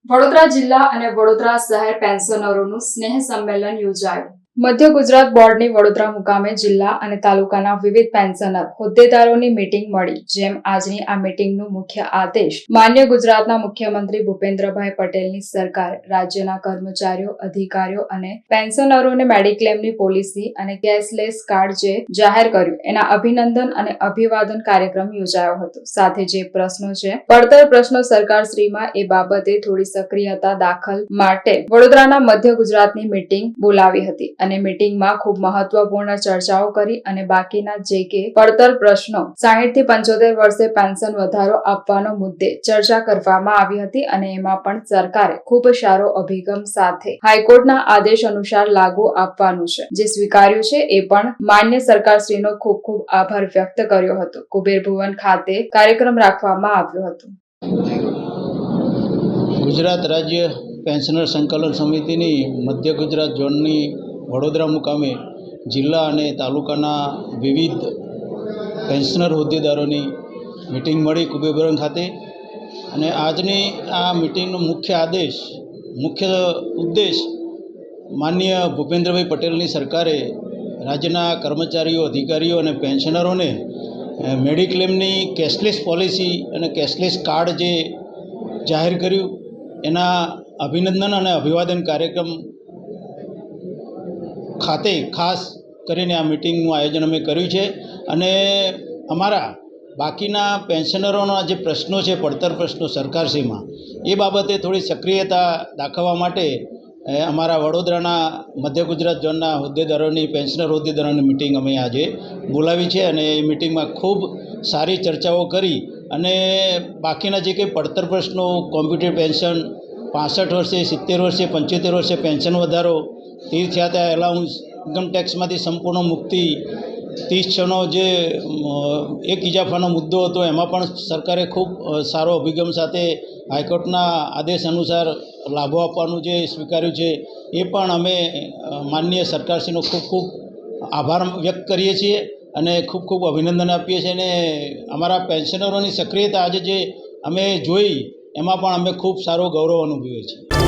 વડોદરા જિલ્લા અને વડોદરા શહેર પેન્શનરોનું સ્નેહ સંમેલન યોજાયું. મધ્ય ગુજરાત બોર્ડની વડોદરા મુકામે જિલ્લા અને તાલુકાના વિવિધ પેન્શનર હોદ્દેદારોની મીટિંગ મળી. જેમ આજની આ મીટિંગનું મુખ્ય આદેશ માન્ય ગુજરાતના મુખ્યમંત્રી ભૂપેન્દ્રભાઈ પટેલની સરકાર રાજ્યના કર્મચારીઓ, અધિકારીઓ અને પેન્શનરોને મેડિક્લેમની પોલિસી અને કેશલેસ કાર્ડ જે જાહેર કર્યું એના અભિનંદન અને અભિવાદન કાર્યક્રમ યોજાયો હતો. સાથે જે પ્રશ્નો છે પડતર પ્રશ્નો સરકારશ્રીમાં એ બાબતે થોડી સક્રિયતા દાખલ માટે વડોદરાના મધ્ય ગુજરાતની મીટિંગ બોલાવી હતી અને મીટિંગમાં ખૂબ મહત્વપૂર્ણ ચર્ચાઓ કરી અને બાકીના જે કે પડતર પ્રશ્નો 60 થી 75 વર્ષે પેન્શન વધારો આપવાનો મુદ્દે ચર્ચા કરવામાં આવી હતી અને એમાં પણ સરકારે ખૂબ સારો અભિગમ સાથે હાઈકોર્ટના આદેશ અનુસાર લાગુ આપવાનું છે જે સ્વીકાર્યું છે. એ પણ માન્ય સરકારશ્રીનો ખૂબ ખૂબ આભાર વ્યક્ત કર્યો હતો. કુબેર ભુવન ખાતે કાર્યક્રમ રાખવામાં આવ્યો હતો. ગુજરાત રાજ્ય પેન્શનર સંકલન સમિતિની મધ્ય ગુજરાત ઝોનની વડોદરા મુકામે જિલ્લા અને તાલુકાના વિવિધ પેન્શનર હોદ્દેદારોની મિટિંગ મળી કુબેરભવન ખાતે. અને આજની આ મિટિંગનો મુખ્ય ઉદ્દેશ માનનીય ભૂપેન્દ્રભાઈ પટેલની સરકારે રાજ્યના કર્મચારીઓ, અધિકારીઓ અને પેન્શનરોને મેડિક્લેમની કેશલેસ પોલિસી અને કેશલેસ કાર્ડ જે જાહેર કર્યું એના અભિનંદન અને અભિવાદન કાર્યક્રમ ખાતે ખાસ કરીને આ મિટિંગનું આયોજન અમે કર્યું છે. અને અમારા બાકીના પેન્શનરોના જે પ્રશ્નો છે, પડતર પ્રશ્નો સરકારશ્રીમાં, એ બાબતે થોડી સક્રિયતા દાખવવા માટે અમારા વડોદરાના મધ્ય ગુજરાત ઝોનના હોદ્દેદારોની, પેન્શનર હોદ્દેદારોની મિટિંગ અમે આજે બોલાવી છે. અને એ મિટિંગમાં ખૂબ સારી ચર્ચાઓ કરી અને બાકીના જે કંઈ પડતર પ્રશ્નો, કોમ્પ્યુટર પેન્શન, 65 વર્ષે, 70 વર્ષે, 75 વર્ષે પેન્શન વધારો, તીર્થયાત્રા એલાઉન્સ, ઇન્કમ ટેક્સમાંથી સંપૂર્ણ મુક્તિ, 30/6નો જે એક ઇજાફાનો મુદ્દો હતો એમાં પણ સરકારે ખૂબ સારો અભિગમ સાથે હાઈકોર્ટના આદેશ અનુસાર લાભો આપવાનું જે સ્વીકાર્યું છે એ પણ અમે માનનીય સરકારશ્રીનો ખૂબ ખૂબ આભાર વ્યક્ત કરીએ છીએ અને ખૂબ ખૂબ અભિનંદન આપીએ છીએ. અને અમારા પેન્શનરોની સક્રિયતા આજે જે અમે જોઈ એમાં પણ અમે ખૂબ સારો ગૌરવ અનુભવીએ છીએ.